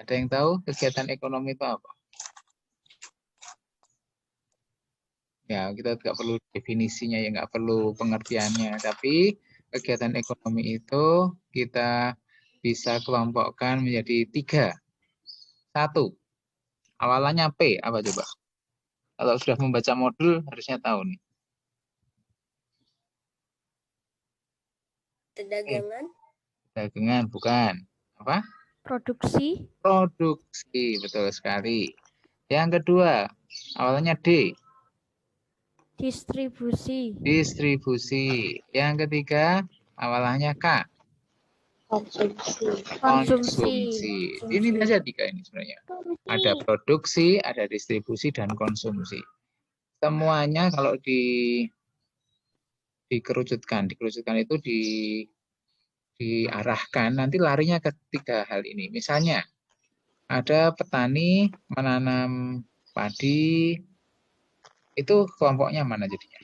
Ada yang tahu kegiatan ekonomi itu apa? Ya, kita nggak perlu definisinya, ya nggak perlu pengertiannya. Tapi kegiatan ekonomi itu kita bisa kelompokkan menjadi 3. 1, awalannya P, apa coba? Kalau sudah membaca modul harusnya tahu nih. Perdagangan. Dagangan, bukan. Apa? Produksi. Produksi, betul sekali. Yang kedua, awalnya D. Distribusi. Distribusi. Yang ketiga, awalnya K. Konsumsi. Konsumsi. Ini aja 3 ini sebenarnya. Ada produksi, ada distribusi, dan konsumsi. Semuanya kalau dikerucutkan itu diarahkan, nanti larinya ke 3 hal ini. Misalnya, ada petani menanam padi, itu kelompoknya mana jadinya?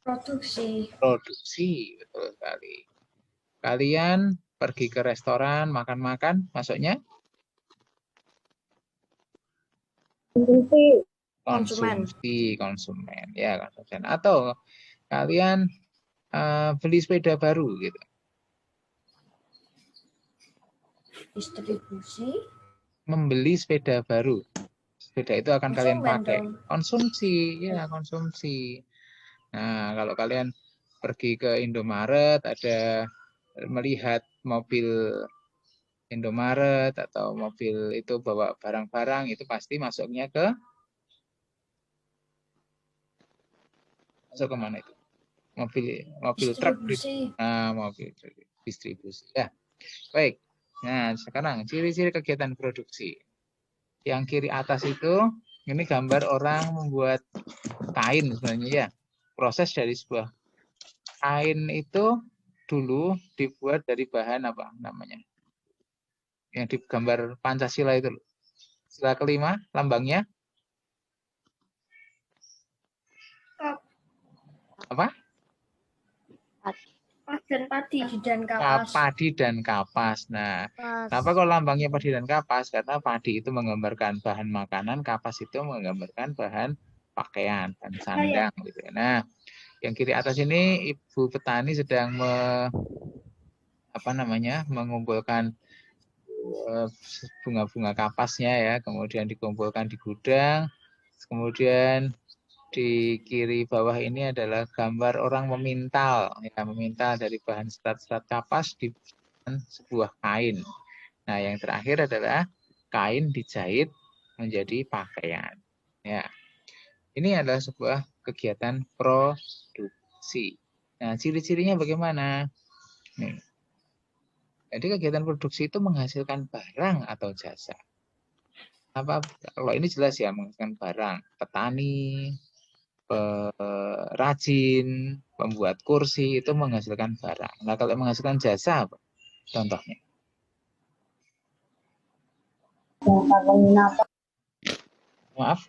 Produksi. Produksi, betul sekali. Kalian pergi ke restoran, makan-makan, masuknya? Konsumsi, konsumen. Ya, konsumen. Atau kalian beli sepeda baru, gitu. Distribusi. Membeli sepeda baru. Sepeda itu akan kalian pakai. Dong. Konsumsi, ya konsumsi. Nah, kalau kalian pergi ke Indomaret, ada melihat mobil Indomaret atau mobil itu bawa barang-barang, itu pasti masuk ke mana itu? Mobil truk. Nah, mobil distribusi. Ya, baik. Nah, sekarang ciri-ciri kegiatan produksi. Yang kiri atas itu, ini gambar orang membuat kain sebenarnya ya. Proses dari sebuah kain itu dulu dibuat dari bahan apa namanya? Yang di gambar Pancasila itu. Sila kelima, lambangnya apa? Padi dan kapas. Nah, kenapa kok lambangnya padi dan kapas? Karena padi itu menggambarkan bahan makanan, kapas itu menggambarkan bahan pakaian, bahan sandang. Gitu. Nah, yang kiri atas ini ibu petani sedang mengumpulkan bunga-bunga kapasnya ya, kemudian dikumpulkan di gudang, kemudian di kiri bawah ini adalah gambar orang memintal dari bahan serat-serat kapas di sebuah kain. Nah, yang terakhir adalah kain dijahit menjadi pakaian. Ya, ini adalah sebuah kegiatan produksi. Nah, ciri-cirinya bagaimana? Nih. Jadi kegiatan produksi itu menghasilkan barang atau jasa. Kalau ini jelas ya, menghasilkan barang. Petani, rajin, pembuat kursi itu menghasilkan barang. Nah, kalau menghasilkan jasa apa? Contohnya. Maaf,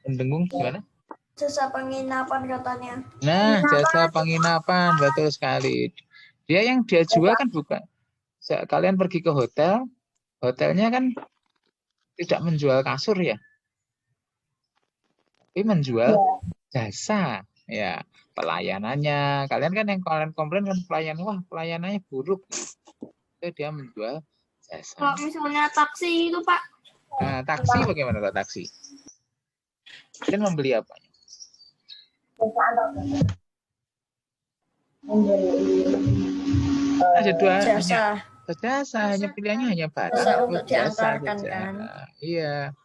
pendengung gimana? Jasa penginapan katanya. Nah, jasa penginapan, betul sekali. Dia jual kan bukan. Kalian pergi ke hotel, hotelnya kan tidak menjual kasur ya, tapi menjual jasa. Ya, pelayanannya. Kalian kan yang kalian komplain kan pelayanannya buruk. Itu dia menjual jasa. Kalau misalnya taksi itu Pak. Nah, taksi bagaimana kalau taksi? Kalian membeli apa? Ada dua, hanya pilihannya hanya barang atau jasa saja. Kan? Iya.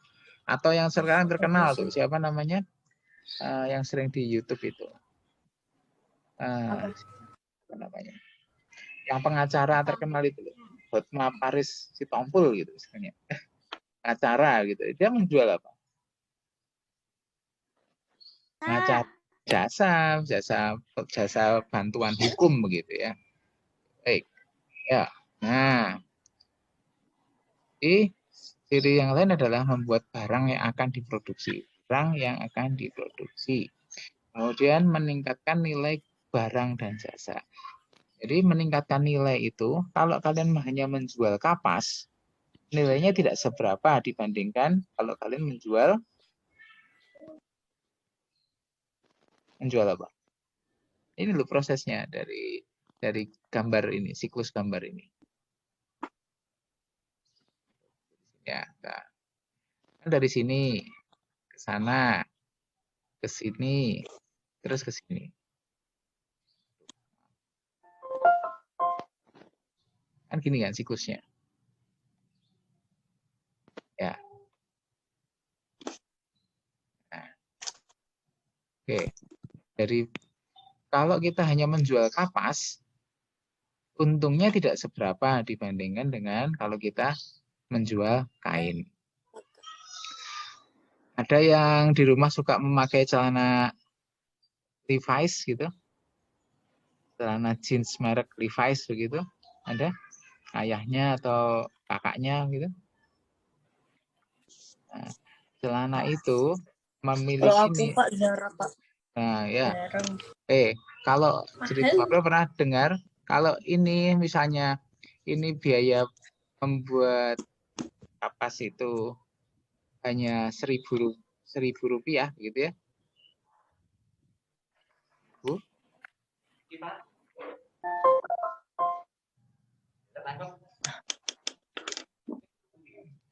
Atau yang sekarang terkenal tuh siapa namanya? Yang sering di YouTube itu. Apa namanya? Yang pengacara terkenal itu loh. Hotma Paris Sitompul gitu misalnya. Pengacara gitu. Dia menjual apa? Pengacara jasa bantuan hukum begitu ya. Baik. Ya. Nah, ciri yang lain adalah membuat barang yang akan diproduksi. Kemudian meningkatkan nilai barang dan jasa. Jadi meningkatkan nilai itu, kalau kalian hanya menjual kapas, nilainya tidak seberapa dibandingkan kalau kalian menjual apa? Ini loh prosesnya dari gambar ini, siklus gambar ini. Ya, nah, dari sini ke sana, ke sini, terus ke sini. Kan gini kan siklusnya. Ya. Nah, oke. Dari kalau kita hanya menjual kapas, untungnya tidak seberapa dibandingkan dengan kalau kita menjual kain. Ada yang di rumah suka memakai celana Levi's gitu. Celana jeans merek Levi's begitu. Ada ayahnya atau kakaknya gitu. Nah, celana itu memiliki Kalau aku Pak jarang Pak. Nah, ya. Jarang. Kalau cerita Bapak pernah dengar kalau ini misalnya ini biaya membuat kapas itu hanya 1.000 rupiah gitu ya, Bu?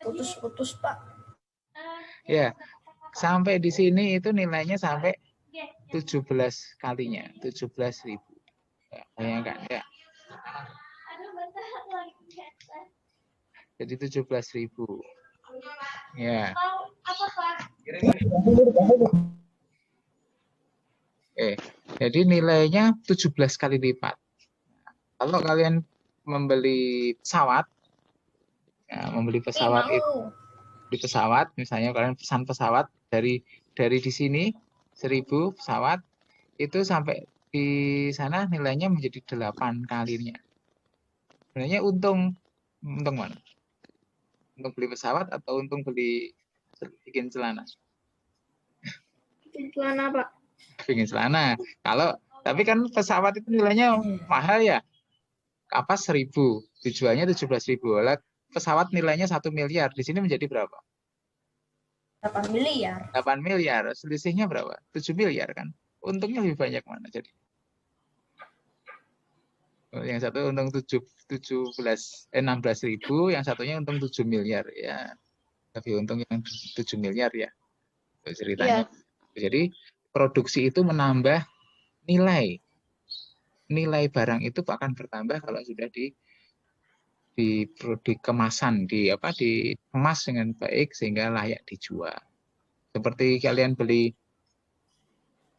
Putus-putus Pak. Ya, sampai di sini itu nilainya sampai 17 kalinya, 17.000. Ya, bayangkan ya. Jadi 17.000. Ya. Jadi nilainya 17 kali lipat. Kalau kalian membeli pesawat, ya, membeli pesawat itu di pesawat, misalnya kalian pesan pesawat dari di sini 1.000 pesawat itu sampai di sana nilainya menjadi 8 kalinya. Sebenarnya untung mana? Untung beli pesawat atau untung bikin celana? Bikin celana Pak. Bikin celana. Tapi kan pesawat itu nilainya mahal ya. Kapas 1.000, dijualnya 17.000. Lah pesawat nilainya 1 miliar. Di sini menjadi berapa? 8 miliar. 8 miliar. Selisihnya berapa? 7 miliar kan. Untungnya lebih banyak mana jadi? Yang satu untung 16.000, yang satunya untung 7 miliar ya. Lebih untung yang 7 miliar ya. Ceritanya. Ya. Jadi produksi itu menambah nilai. Nilai barang itu akan bertambah kalau sudah dikemasan, dikemas dengan baik sehingga layak dijual. Seperti kalian beli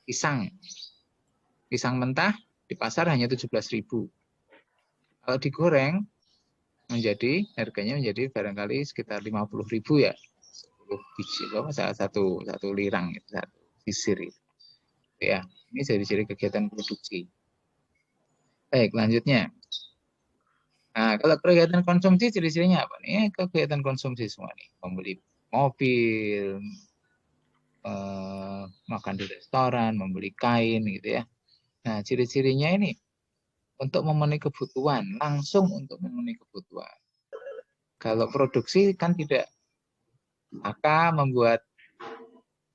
pisang mentah di pasar hanya 17.000. Kalau digoreng harganya menjadi barangkali sekitar 50.000 ya. 10 biji, satu lirang itu, satu sisir itu. Ya, ini ciri-ciri kegiatan produksi. Baik, lanjutnya. Nah, kalau kegiatan konsumsi ciri-cirinya apa nih? Kegiatan konsumsi semua nih, membeli mobil, makan di restoran, membeli kain gitu ya. Nah, ciri-cirinya ini untuk memenuhi kebutuhan, langsung untuk memenuhi kebutuhan. Kalau produksi kan tidak akan membuat,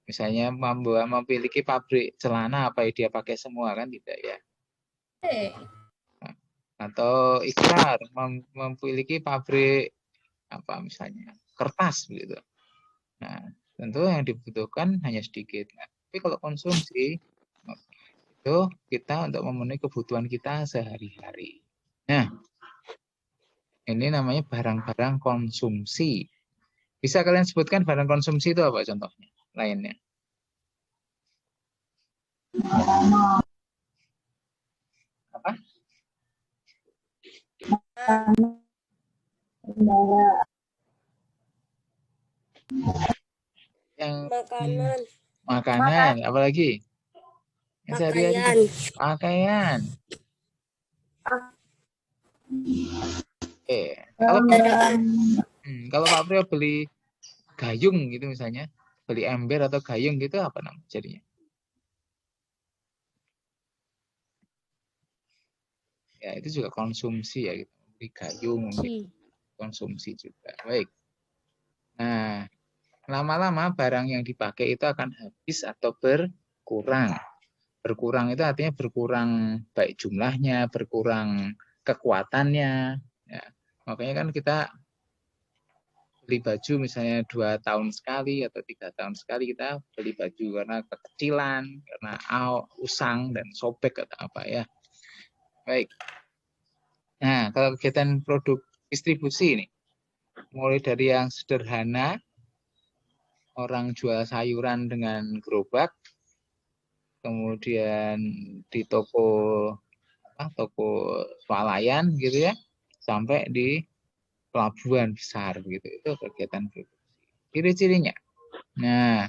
misalnya memiliki pabrik celana, apa dia pakai semua kan tidak ya. Atau ikrar memiliki pabrik apa misalnya kertas begitu. Nah, tentu yang dibutuhkan hanya sedikit. Nah, tapi kalau konsumsi itu kita untuk memenuhi kebutuhan kita sehari-hari. Nah, ini namanya barang-barang konsumsi. Bisa kalian sebutkan barang konsumsi itu apa contohnya? Lainnya. Apa? Yang makanan, apalagi? Yang sehari-hari pakaian. Kalau Pak Priyo beli gayung gitu misalnya, beli ember atau gayung gitu apa namanya jadinya? Ya itu juga konsumsi ya gitu. Beli gayung. Gitu. konsumsi juga. Baik. Nah, lama-lama barang yang dipakai itu akan habis atau berkurang. Berkurang itu artinya berkurang baik jumlahnya, berkurang kekuatannya. Ya. Makanya kan kita beli baju misalnya 2 tahun sekali atau 3 tahun sekali kita beli baju karena kekecilan, karena usang dan sobek atau apa ya. Baik. Nah, kalau kegiatan produk distribusi ini, mulai dari yang sederhana, orang jual sayuran dengan gerobak, kemudian di toko swalayan gitu ya, sampai di pelabuhan besar gitu. Itu kegiatan produksi. Ciri-cirinya. Nah,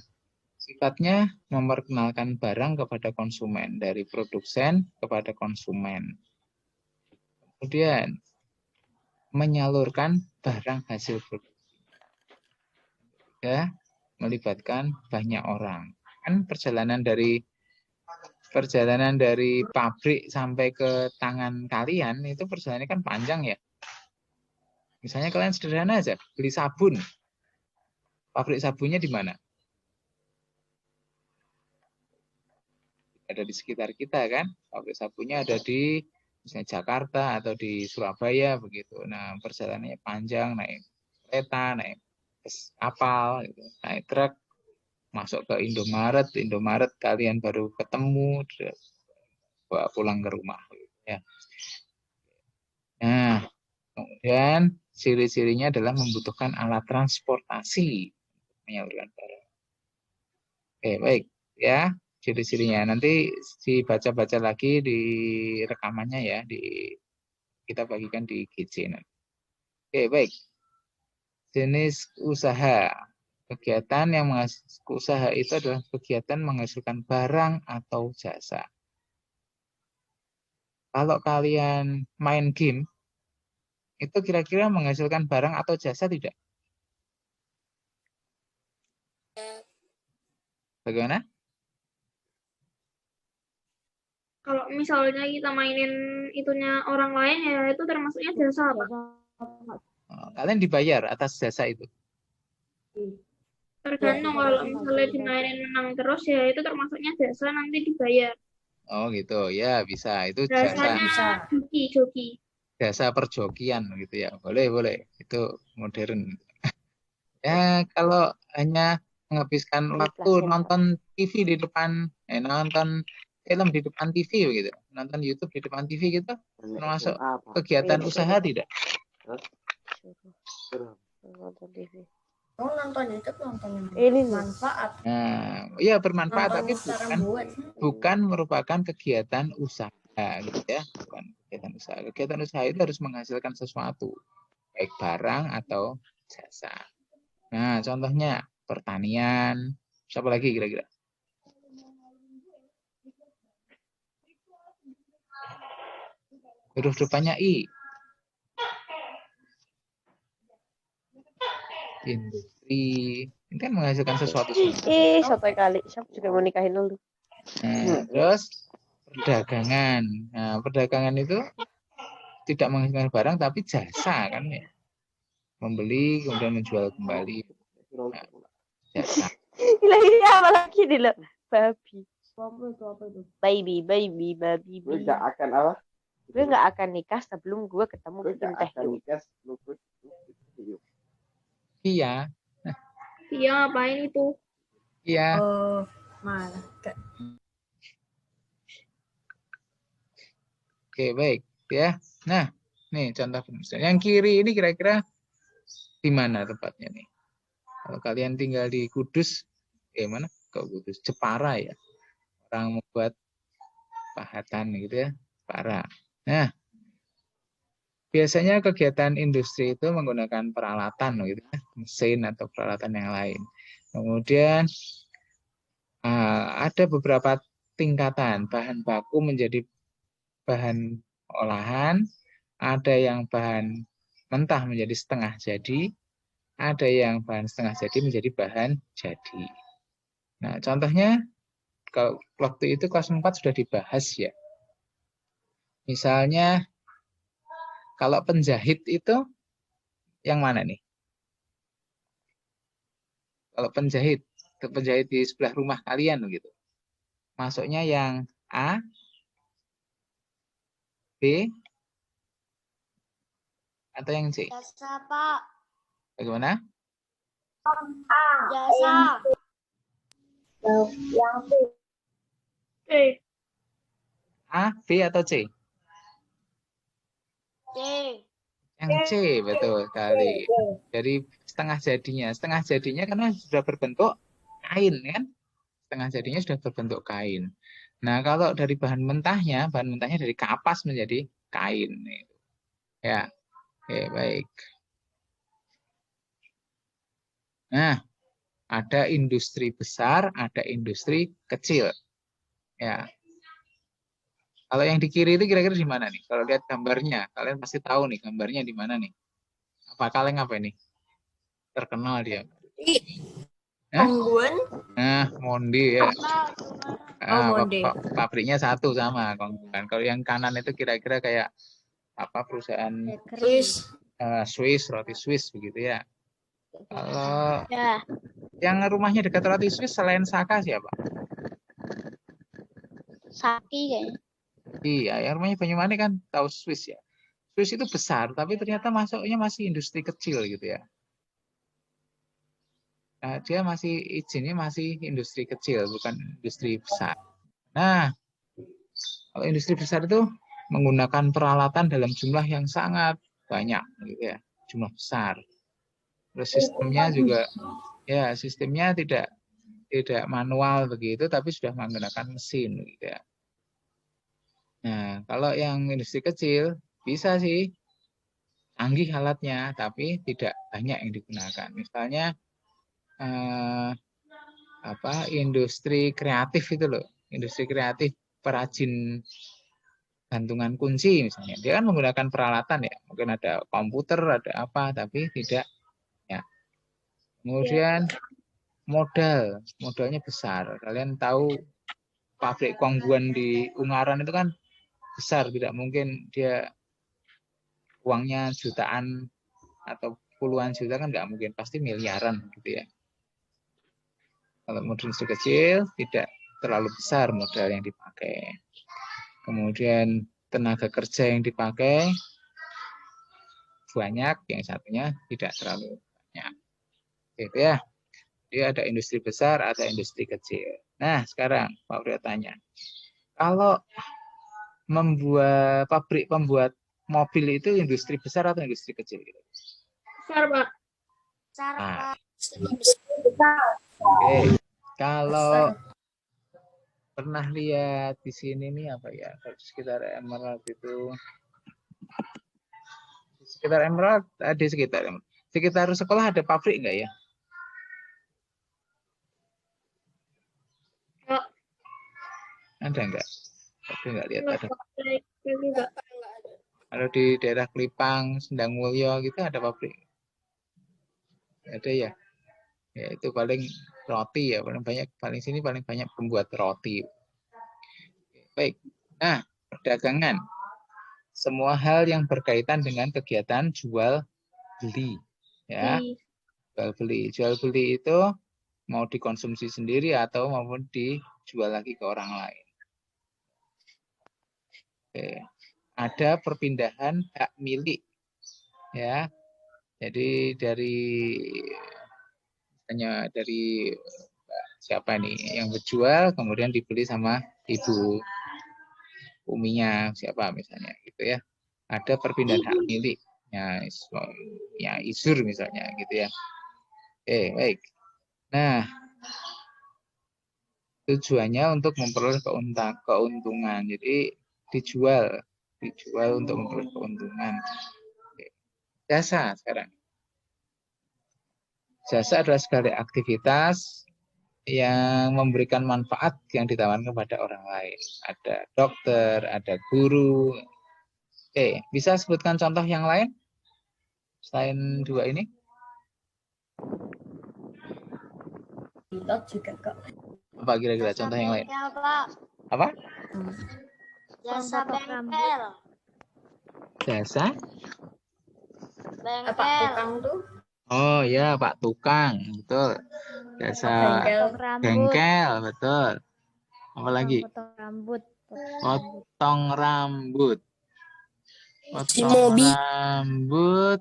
sifatnya memperkenalkan barang kepada konsumen, dari produsen kepada konsumen. Kemudian menyalurkan barang hasil produksi. Ya, melibatkan banyak orang. Kan perjalanan dari pabrik sampai ke tangan kalian itu perjalanannya kan panjang ya. Misalnya kalian sederhana aja, beli sabun. Pabrik sabunnya di mana? Ada di sekitar kita kan. Pabrik sabunnya ada di misalnya Jakarta atau di Surabaya begitu. Nah, perjalanannya panjang, naik kereta, naik kapal, gitu. Naik truk, masuk ke Indomaret. Indomaret kalian baru ketemu, bawa pulang ke rumah. Ya. Nah, kemudian ciri-cirinya adalah membutuhkan alat transportasi menyalurkan barang. Oke, baik ya ciri-cirinya. Nanti dibaca-baca lagi di rekamannya ya, kita bagikan di GC. Oke, baik. Jenis usaha. Kegiatan yang usaha itu adalah kegiatan menghasilkan barang atau jasa. Kalau kalian main game, itu kira-kira menghasilkan barang atau jasa tidak? Bagaimana? Kalau misalnya kita mainin itunya orang lain ya itu termasuknya jasa apa? Kalian dibayar atas jasa itu. Tergantung kalau misalnya dimainin menang terus ya itu termasuknya jasa nanti dibayar. Oh gitu, ya bisa. Itu Jasanya joki. jasa perjokian gitu ya. Boleh. Itu modern. Ya kalau hanya menghabiskan waktu nonton TV di depan, nonton film di depan TV begitu, nonton YouTube di depan TV gitu, termasuk kegiatan usaha tidak? Nonton TV. Oh nonton YouTube ini manfaat. Nah, ya bermanfaat tapi bukan merupakan kegiatan usaha gitu ya, bukan kegiatan usaha. Kegiatan usaha itu harus menghasilkan sesuatu, baik barang atau jasa. Nah, contohnya pertanian, siapa lagi kira-kira? Huruf depannya I. Industri. Ini kan menghasilkan sesuatu. Satu kali. Siapa juga mau nikahin dulu. Nah, terus perdagangan. Nah, perdagangan itu tidak menghasilkan barang tapi jasa kan ya. Membeli kemudian menjual kembali. Nah, jasa. Ini apa lagi nih lo? Babi. Baby. Gue gak akan apa? Gue gak akan nikah sebelum gue ketemu bikin teh yuk. Iya. Iya ngapain itu? Iya. Oh malah. Oke, baik ya. Nah, nih contoh pemirsa. Yang kiri ini kira-kira di mana tempatnya nih? Kalau kalian tinggal di Kudus, mana? Kok Kudus? Jepara ya. Orang membuat pahatan gitu ya, Jepara. Nah, biasanya kegiatan industri itu menggunakan peralatan gitu ya, mesin atau peralatan yang lain. Kemudian ada beberapa tingkatan, bahan baku menjadi bahan olahan, ada yang bahan mentah menjadi setengah jadi, ada yang bahan setengah jadi menjadi bahan jadi. Nah, contohnya kalau waktu itu kelas 4 sudah dibahas ya. Misalnya kalau penjahit itu yang mana nih? Kalau penjahit di sebelah rumah kalian gitu. Masuknya yang A, B, atau yang C? Jasa, Pak. Bagaimana? Jasa. Yang C. A, B, atau C? C. Yang C, betul sekali. Dari setengah jadinya. Setengah jadinya karena sudah berbentuk kain, kan? Setengah jadinya sudah berbentuk kain. Nah, kalau dari bahan mentahnya dari kapas menjadi kain. Ya, oke, baik. Nah, ada industri besar, ada industri kecil. Ya. Kalau yang di kiri itu kira-kira di mana nih? Kalau lihat gambarnya, kalian pasti tahu nih gambarnya di mana nih. Apa kaleng apa ini? Terkenal dia. Hah? Kongguan. Nah, Monde ya. Monde. Pabriknya satu sama Kongguan. Kalau yang kanan itu kira-kira kayak apa perusahaan Swiss. Swiss, roti Swiss begitu ya. Kalau Ya. yang rumahnya dekat roti Swiss selain Saka siapa? Saki kayaknya. Iya, yang rumahnya Banyumanik kan tahu Swiss ya. Swiss itu besar, tapi ternyata masuknya masih industri kecil gitu ya. Nah, dia izinnya masih industri kecil, bukan industri besar. Nah, kalau industri besar itu menggunakan peralatan dalam jumlah yang sangat banyak, gitu ya, jumlah besar. Terus sistemnya juga, ya sistemnya tidak manual begitu, tapi sudah menggunakan mesin, gitu ya. Nah, kalau yang industri kecil bisa sih canggih alatnya, tapi tidak banyak yang digunakan. Misalnya industri kreatif itu loh, industri kreatif perajin gantungan kunci misalnya. Dia kan menggunakan peralatan ya, mungkin ada komputer, ada apa, tapi tidak ya. Kemudian modalnya besar. Kalian tahu pabrik Kongguan di Ungaran itu kan besar, tidak mungkin dia uangnya jutaan atau puluhan juta kan nggak mungkin, pasti miliaran gitu ya. Kalau modal industri kecil tidak terlalu besar modal yang dipakai. Kemudian tenaga kerja yang dipakai banyak, yang satunya tidak terlalu banyak. Gitu ya. Jadi ada industri besar, ada industri kecil. Nah, sekarang Pak Priyo tanya. Kalau membuat pabrik pembuat mobil itu industri besar atau industri kecil? Besar, Pak. Besar, Pak. Oke. Kalau pernah lihat di sini nih apa ya? Di sekitar Emerald itu. Di sekitar sekolah ada pabrik enggak ya? Ada enggak? Tapi enggak lihat ada. Kalau di daerah Kelipang, Sendang Mulyo gitu ada pabrik. Ada ya. Ya itu paling roti ya, paling sini paling banyak pembuat roti. Baik. Nah, perdagangan. Semua hal yang berkaitan dengan kegiatan jual beli, ya. Jual beli itu mau dikonsumsi sendiri atau maupun dijual lagi ke orang lain. Oke. Ada perpindahan hak milik, ya. Jadi dari siapa nih yang berjual kemudian dibeli sama ibu uminya siapa misalnya gitu ya. Ada perpindahan hak milik ya isur misalnya gitu ya. Baik. Nah, tujuannya untuk memperoleh keuntungan. Jadi dijual untuk memperoleh keuntungan. Jasa sekarang. Jasa adalah segala aktivitas yang memberikan manfaat yang ditawarkan kepada orang lain. Ada dokter, ada guru. Bisa sebutkan contoh yang lain selain dua ini? Apa kira-kira contoh yang lain? Apa? Jasa bengkel. Jasa Pak tukang tuh. Oh ya, Pak Tukang, betul. Jasa bengkel, betul. Apa lagi? Potong rambut. Potong rambut. Si Potong Mobi. rambut.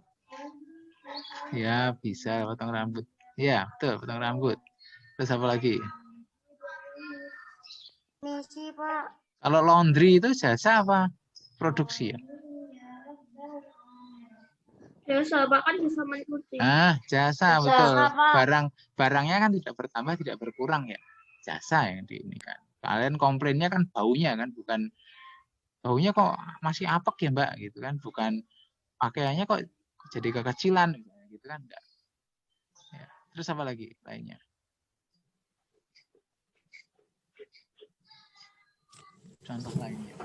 Ya, bisa potong rambut. Ya, betul, potong rambut. Terus apa lagi? Nyuci, Pak. Kalau laundry itu jasa apa? Produksi ya? Jasa, bahkan bisa mencuci. Jasa, Jasa, betul. Pak. Barangnya kan tidak bertambah, tidak berkurang ya. Jasa yang di ini kan. Kalian komplainnya kan baunya kan, bukan baunya kok masih apek ya Mbak gitu kan, bukan pakaiannya kok jadi kekecilan gitu kan enggak. Ya. Terus apa lagi lainnya? Contoh lainnya.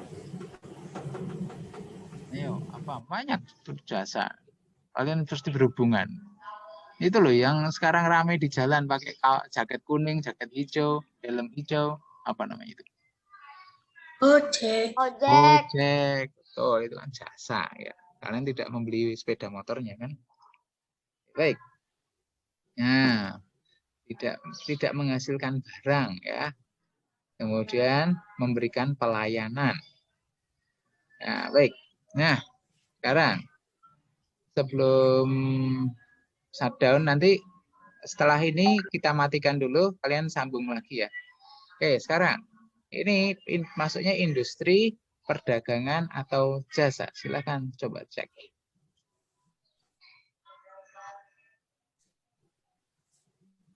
Ayo, apa? Banyak jasa. Kalian pasti berhubungan. Itu loh yang sekarang ramai di jalan pakai jaket kuning, jaket hijau, helm hijau, apa namanya itu? Ojek. Ojek. Betul, itu kan jasa ya. Kalian tidak membeli sepeda motornya kan? Baik. Nah, tidak menghasilkan barang ya. Kemudian memberikan pelayanan. Nah, baik. Nah, sekarang sebelum shutdown nanti setelah ini kita matikan dulu, kalian sambung lagi ya. Oke, sekarang ini masuknya industri, perdagangan atau jasa. Silakan coba cek.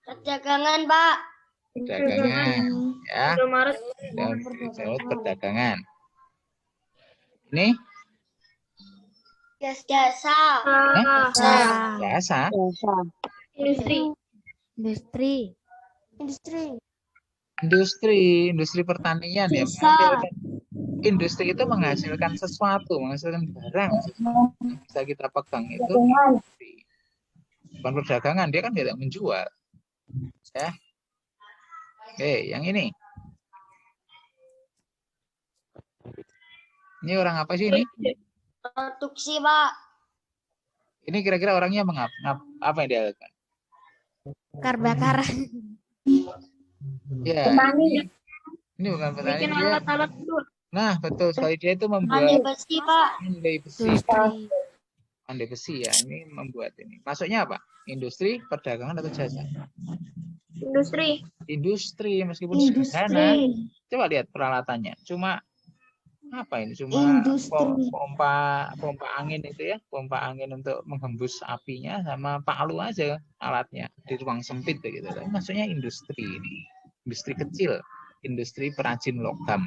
Perdagangan, Pak. Perdagangan ya. Indomaret. Dan perdagangan. Ini Jasa. jasa. Industri pertanian ya. Industri itu menghasilkan sesuatu, menghasilkan barang. Bisa kita pegang itu industri. Bukan perdagangan, dia kan tidak menjual. Ya. Oke, yang ini. Ini orang apa sih ini? Produksi, Pak. Ini kira-kira orangnya apa yang dia lakukan? Bakar-bakaran. Ya. Petani. Ini bukan petani Bikin dia. alat-alat itu. Nah, betul sekali, dia itu membuat Pandai besi, Pak. pandai besi. Pandai besi ya, ini membuat ini. Masuknya apa? Industri, perdagangan atau jasa? Industri. Industri, meskipun sederhana. Coba lihat peralatannya. Cuma apa ini? Cuma pompa angin itu ya, pompa angin untuk menghembus apinya sama palu aja alatnya di ruang sempit begitu. Tapi maksudnya industri ini, industri kecil, industri perajin logam.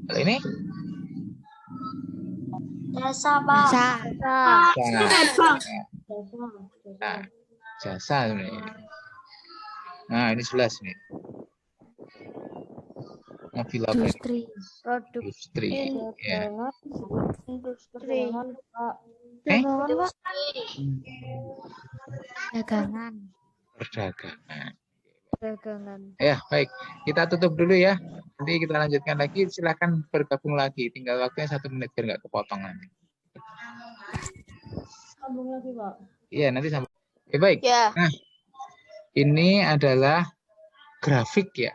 Kalau ini? Jasa, Pak. Jasa ini. Nah, ini jelas nih. Mobil apa? Industri. Ya. Perdagangan. Ya, baik. Kita tutup dulu ya. Nanti kita lanjutkan lagi. Silakan bergabung lagi. Tinggal waktunya 1 menit biar nggak kepotong nanti. Sambung lagi, Pak. Iya, nanti sambung. Oke, baik. Ya. Nah, ini adalah grafik ya.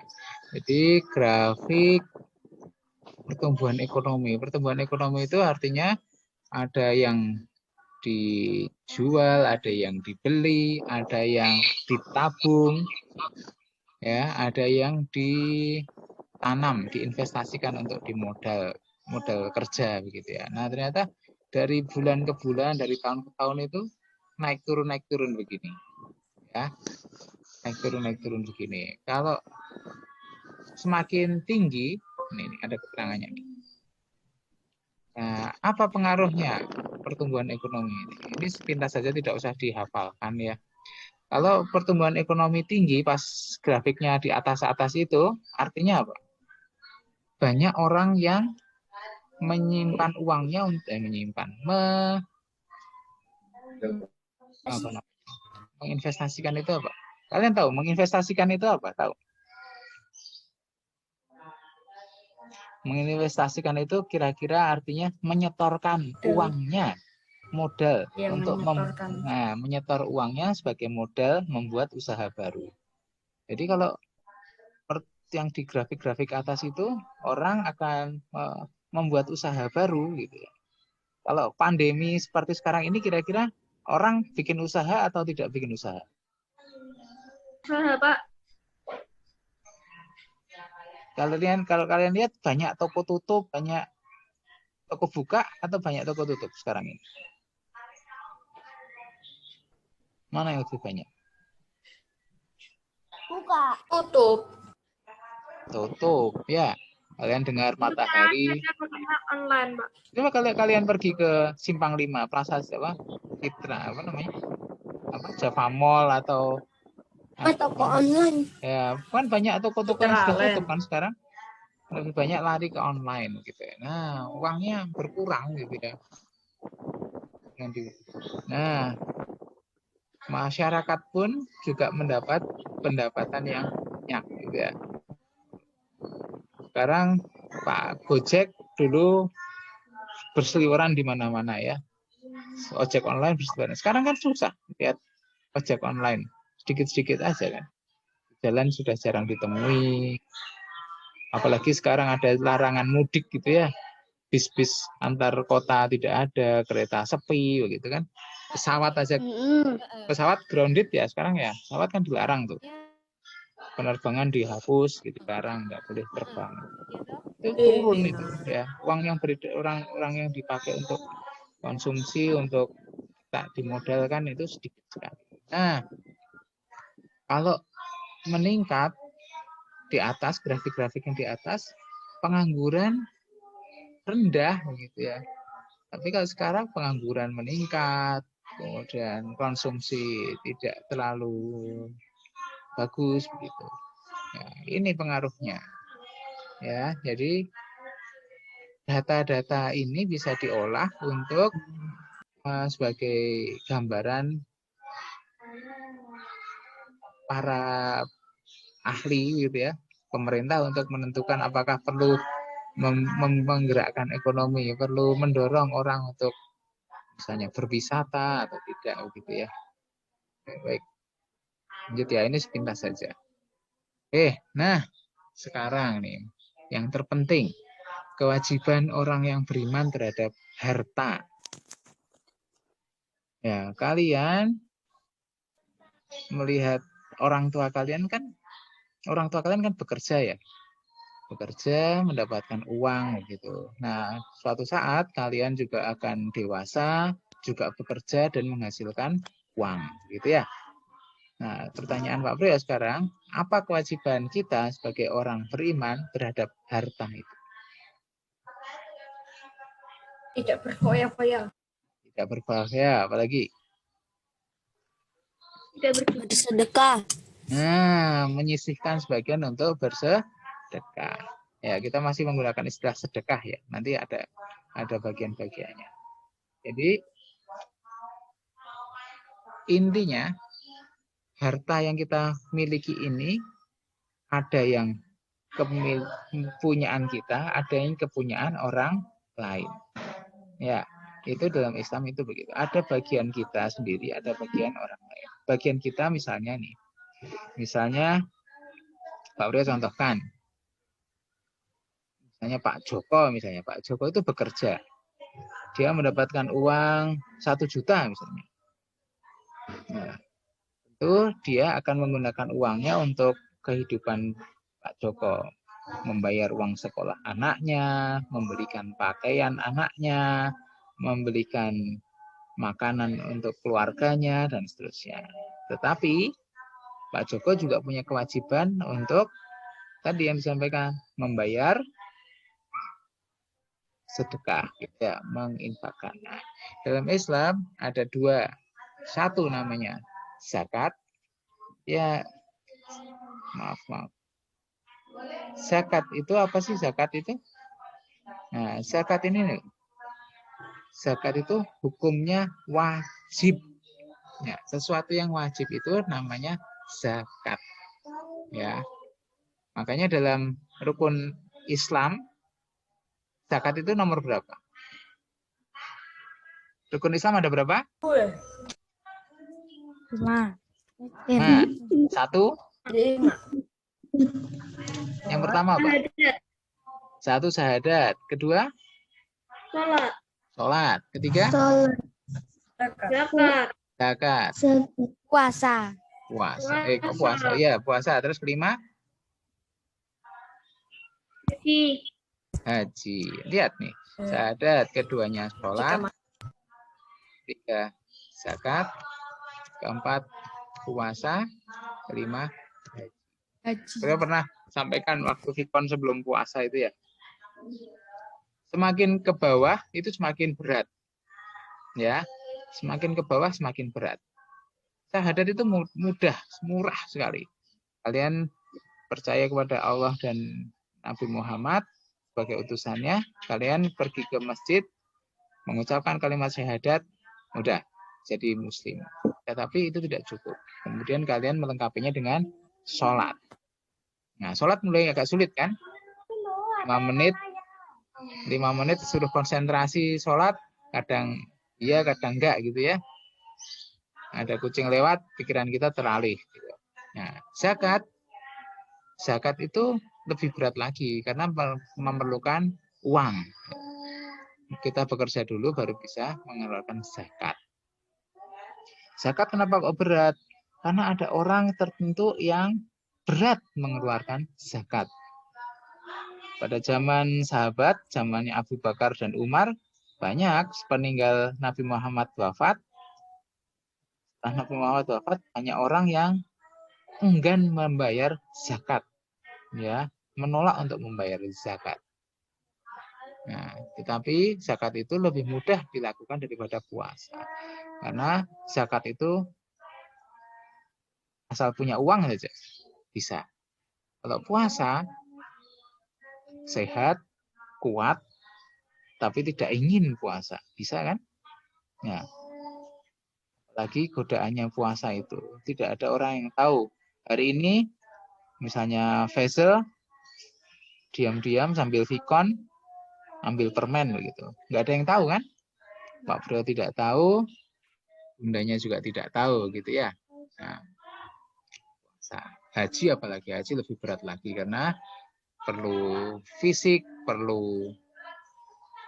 Jadi grafik pertumbuhan ekonomi. Pertumbuhan ekonomi itu artinya ada yang dijual, ada yang dibeli, ada yang ditabung, ya, ada yang ditanam, diinvestasikan untuk di modal kerja begitu ya. Nah, ternyata dari bulan ke bulan, dari tahun ke tahun itu naik turun begini. Ya. Naik turun begini. Kalau semakin tinggi, ini ada keterangannya. Nah, apa pengaruhnya pertumbuhan ekonomi ini? Ini sepintas saja, tidak usah dihafalkan ya. Kalau pertumbuhan ekonomi tinggi, pas grafiknya di atas-atas itu, artinya apa? Banyak orang yang menyimpan uangnya untuk menginvestasikan itu apa? Kalian tahu menginvestasikan itu apa? Tahu? Menginvestasikan itu kira-kira artinya menyetorkan uangnya modal Yang untuk menyetorkan. menyetor uangnya sebagai modal membuat usaha baru. Jadi kalau yang di grafik-grafik atas itu orang akan membuat usaha baru gitu ya. Kalau pandemi seperti sekarang ini kira-kira orang bikin usaha atau tidak bikin usaha? Usaha, Pak. Kalau kalian lihat banyak toko tutup, banyak toko buka atau banyak toko tutup sekarang ini? Mana yang lebih banyak? Buka. Tutup. Tutup, ya. Kalian dengar matahari. Saya pakainya online, Pak. Coba kalian pergi ke Simpang 5, Plaza apa? Citra, apa namanya? Apa? Java Mall atau Toko online. ya, kan banyak toko-toko yang sudah Citraland. tutup kan sekarang. Lebih banyak lari ke online gitu ya. Nah, uangnya berkurang gitu ya. Nah, masyarakat pun juga mendapat pendapatan yang banyak gitu ya. Sekarang Pak Gojek dulu berseliweran di mana-mana ya. Ojek online berseliweran. Sekarang kan susah lihat ojek online. Sedikit-sedikit aja kan. Jalan sudah jarang ditemui. Apalagi sekarang ada larangan mudik gitu ya. Bis-bis antar kota tidak ada, kereta sepi begitu kan. Pesawat aja, pesawat grounded ya sekarang ya. Pesawat kan dilarang tuh. Penerbangan dihapus gitu, dilarang, nggak boleh terbang. Itu turun itu ya. Uang yang orang yang dipakai untuk konsumsi, untuk tak dimodalkan itu sedikit sekali. Nah, kalau meningkat di atas, grafik-grafik yang di atas, pengangguran rendah begitu ya. Tapi kalau sekarang pengangguran meningkat, kemudian konsumsi tidak terlalu bagus begitu. Ya, ini pengaruhnya. Ya, jadi data-data ini bisa diolah untuk sebagai gambaran para ahli gitu ya, pemerintah untuk menentukan apakah perlu menggerakkan ekonomi, perlu mendorong orang untuk misalnya berwisata atau tidak gitu ya. Baik. Lanjut ya, ini sepintas saja. Nah, sekarang nih yang terpenting, kewajiban orang yang beriman terhadap harta. Ya, kalian melihat orang tua kalian kan bekerja ya. Bekerja, mendapatkan uang gitu. Nah, suatu saat kalian juga akan dewasa, juga bekerja dan menghasilkan uang, gitu ya. Nah, pertanyaan Pak Bro ya sekarang, apa kewajiban kita sebagai orang beriman terhadap harta itu? Tidak berfoya-foya. Tidak berbahaya, apalagi? Tidak Bersedekah. Nah, menyisihkan sebagian untuk bersedekah. Ya, kita masih menggunakan istilah sedekah ya. Nanti ada bagian-bagiannya. Jadi intinya harta yang kita miliki ini ada yang kepunyaan kita, ada yang kepunyaan orang lain. Ya, itu dalam Islam itu begitu. Ada bagian kita sendiri, ada bagian orang lain. Bagian kita misalnya nih. Misalnya Pak Bro contohkan. Misalnya Pak Joko itu bekerja. Dia mendapatkan uang 1 juta misalnya. Nah, itu dia akan menggunakan uangnya untuk kehidupan Pak Joko. Membayar uang sekolah anaknya, membelikan pakaian anaknya, membelikan makanan untuk keluarganya, dan seterusnya. Tetapi Pak Joko juga punya kewajiban untuk tadi yang disampaikan, membayar sedekah, ya, menginfakkan. Nah, dalam Islam ada 2. Satu namanya zakat. Ya, maaf. Zakat itu apa sih zakat itu? Nah, zakat ini nih. Zakat itu hukumnya wajib. Ya, sesuatu yang wajib itu namanya zakat. Ya. Makanya dalam rukun Islam zakat itu nomor berapa? Rukun Islam ada berapa? 5. Nah, 1. Yang pertama apa? Syahadat. 1 syahadat. Kedua, Sholat. sholat. Ketiga, Sholat. Zakat. zakat. Puasa. Puasa. Kok puasa? Iya, puasa. Terus kelima, Haji. haji. Lihat nih, syahadat. Keduanya sholat. Ketiga, zakat. Keempat, puasa. Kelima, haji. Saya pernah sampaikan waktu Vikon sebelum puasa itu ya. Semakin ke bawah itu semakin berat. Ya, semakin ke bawah semakin berat. Syahadat itu mudah, murah sekali. Kalian percaya kepada Allah dan Nabi Muhammad sebagai utusannya, kalian pergi ke masjid, mengucapkan kalimat syahadat, mudah jadi muslim. Tetapi itu tidak cukup. Kemudian kalian melengkapinya dengan sholat. Nah, sholat mulai agak sulit kan? 5 menit suruh konsentrasi sholat, kadang iya, kadang enggak gitu ya. Ada kucing lewat, pikiran kita teralih. Nah, zakat itu lebih berat lagi karena memerlukan uang. Kita bekerja dulu baru bisa mengeluarkan zakat. Zakat kenapa kok berat? Karena ada orang tertentu yang berat mengeluarkan zakat. Pada zaman sahabat, zamannya Abu Bakar dan Umar, banyak sepeninggal Nabi Muhammad wafat. Setelah Nabi Muhammad wafat, banyak orang yang enggan membayar zakat, ya, menolak untuk membayar zakat. Nah, tetapi zakat itu lebih mudah dilakukan daripada puasa, karena zakat itu asal punya uang saja bisa. Kalau puasa sehat, kuat, tapi tidak ingin puasa, bisa kan? Ya. Lagi godaannya puasa itu, tidak ada orang yang tahu. Hari ini, misalnya Faisal, diam-diam sambil Vikon, ambil permen begitu. Nggak ada yang tahu kan? Pak Bro tidak tahu, bundanya juga tidak tahu gitu ya. Nah, puasa. Haji apalagi, haji lebih berat lagi karena perlu fisik, perlu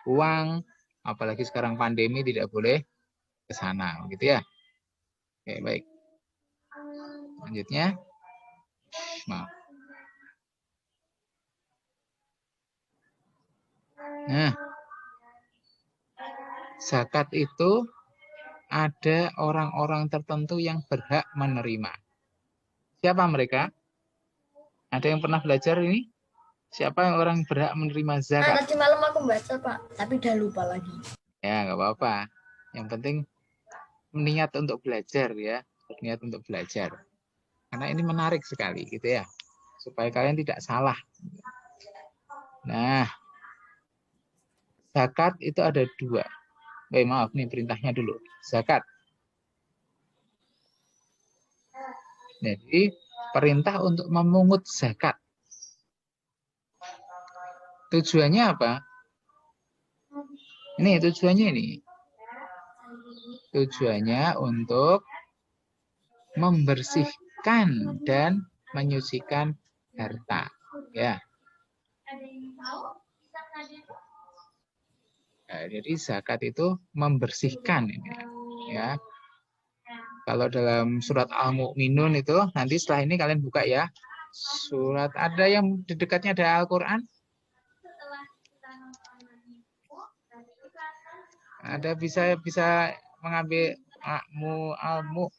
uang, apalagi sekarang pandemi tidak boleh ke sana, gitu ya. Oke, baik. Selanjutnya, maaf. Nah, zakat itu ada orang-orang tertentu yang berhak menerima. Siapa mereka? Ada yang pernah belajar ini? Siapa yang orang berhak menerima zakat? Tadi malam aku baca, Pak, tapi udah lupa lagi. Ya, nggak apa-apa. Yang penting niat untuk belajar ya, niat untuk belajar. Karena ini menarik sekali gitu ya, supaya kalian tidak salah. Nah, zakat itu ada 2. Maaf nih perintahnya dulu. Zakat. Jadi perintah untuk memungut zakat. Tujuannya apa? Ini tujuannya ini. Tujuannya untuk membersihkan dan menyucikan harta. Ya. Nah, jadi zakat itu membersihkan ini. Ya. Kalau dalam surat Al-Mu'minun itu nanti setelah ini kalian buka ya. Surat ada yang di dekatnya ada Al-Qur'an? Ada bisa mengambil Al-Mu'minun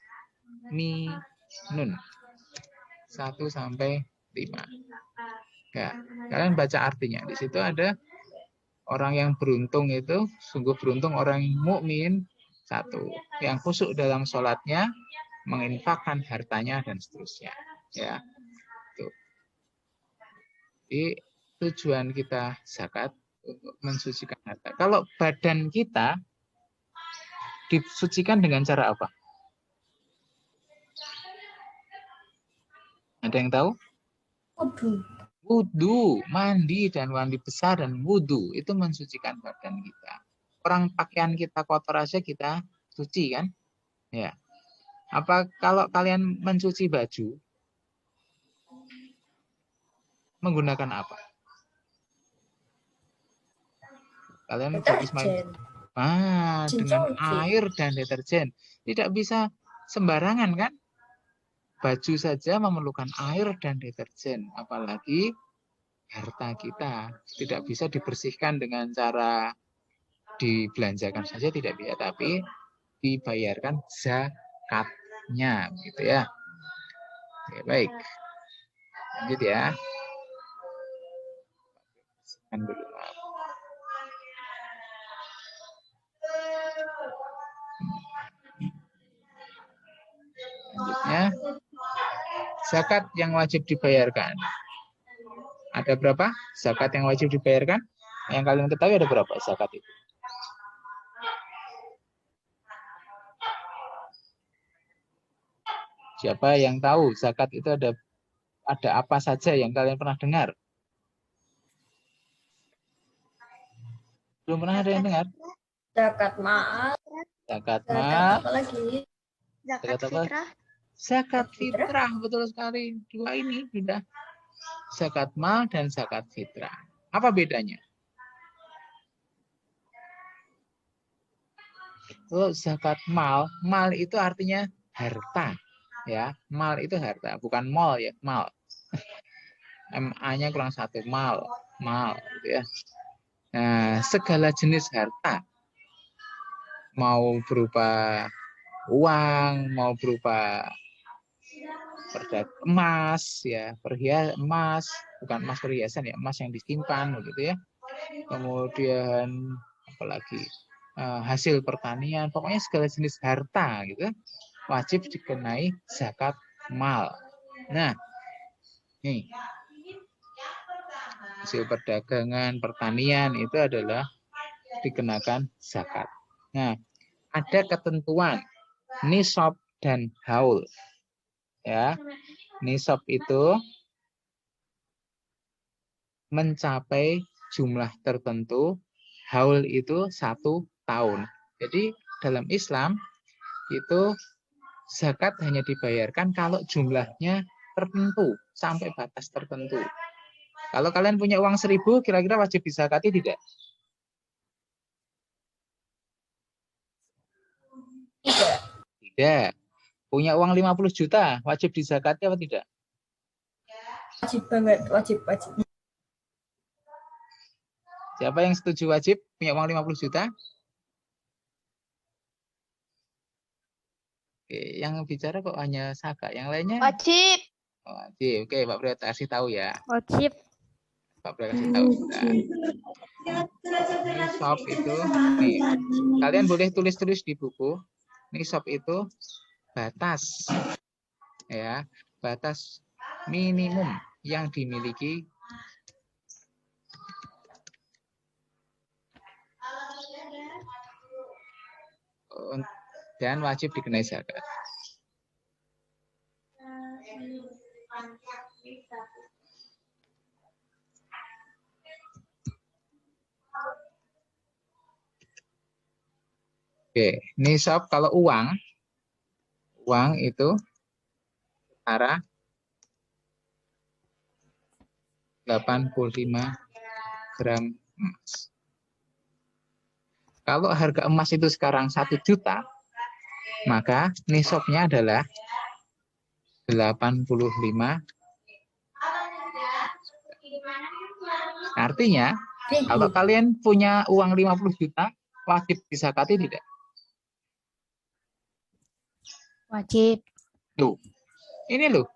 1 sampai 5. Ya, kalian baca artinya. Di situ ada orang yang beruntung itu, sungguh beruntung orang mukmin 1 yang khusyuk dalam sholatnya, menginfakkan hartanya dan seterusnya. Ya, tuh. Jadi tujuan kita zakat untuk mensucikan harta. Kalau badan kita disucikan dengan cara apa? Ada yang tahu? Wudu, mandi dan mandi besar dan wudu itu mensucikan badan kita. orang pakaian kita kotor aja kita cuci kan? Ya. Apa kalau kalian mencuci baju menggunakan apa? Kalian habis main Deterjen. dengan Cuci. air dan deterjen. Tidak bisa sembarangan kan? Baju saja memerlukan air dan deterjen, apalagi harta kita. Tidak bisa dibersihkan dengan cara dibelanjakan saja, tidak bisa, tapi dibayarkan zakatnya, gitu ya. Oke, baik. Lanjut ya. Bersihkan dulu. Selanjutnya, zakat yang wajib dibayarkan. Ada berapa zakat yang wajib dibayarkan? Yang kalian ketahui ada berapa zakat itu? Siapa yang tahu zakat itu ada apa saja yang kalian pernah dengar? Belum pernah ada yang dengar? Zakat mal. Zakat Zakat mal. apa lagi? Zakat apa? Zakat fitrah, betul sekali. Dua ini sudah. Zakat mal dan zakat fitrah. Apa bedanya? Kalau zakat mal itu artinya harta. Ya, mal itu harta, bukan mall ya, mal. MA-nya kurang satu, mal, gitu ya. Nah, segala jenis harta, mau berupa uang, mau berupa emas, ya, emas, bukan emas perhiasan ya, emas yang disimpan, begitu ya. Kemudian apalagi hasil pertanian, pokoknya segala jenis harta, gitu, wajib dikenai zakat mal. Nah, nih hasil perdagangan, pertanian itu adalah dikenakan zakat. Nah, ada ketentuan nisab dan haul. Ya, nisab itu mencapai jumlah tertentu, haul itu 1 tahun. Jadi dalam Islam itu zakat hanya dibayarkan kalau jumlahnya tertentu, sampai batas tertentu. Kalau kalian punya uang 1.000, kira-kira wajib dizakati tidak? Tidak. Punya uang 50 juta, wajib dizakati apa tidak? Wajib banget, wajib. Siapa yang setuju wajib punya uang 50 juta? Oke, yang bicara kok hanya Saka, yang lainnya? Wajib. Wajib. Oke, Pak Bro kasih tahu ya. Wajib. Pak Bro kasih tahu. Nah, nisab itu, nih, kalian boleh tulis-tulis di buku. Nisab itu batas, ya, batas minimum yang dimiliki dan wajib dikenai zakat. Oke, nisab kalau uang itu setara 85 gram emas. Kalau harga emas itu sekarang 1 juta, maka nisabnya adalah 85. Artinya, kalau kalian punya uang 50 juta, wajib dizakati tidak? Wajib. Loh, ini loh.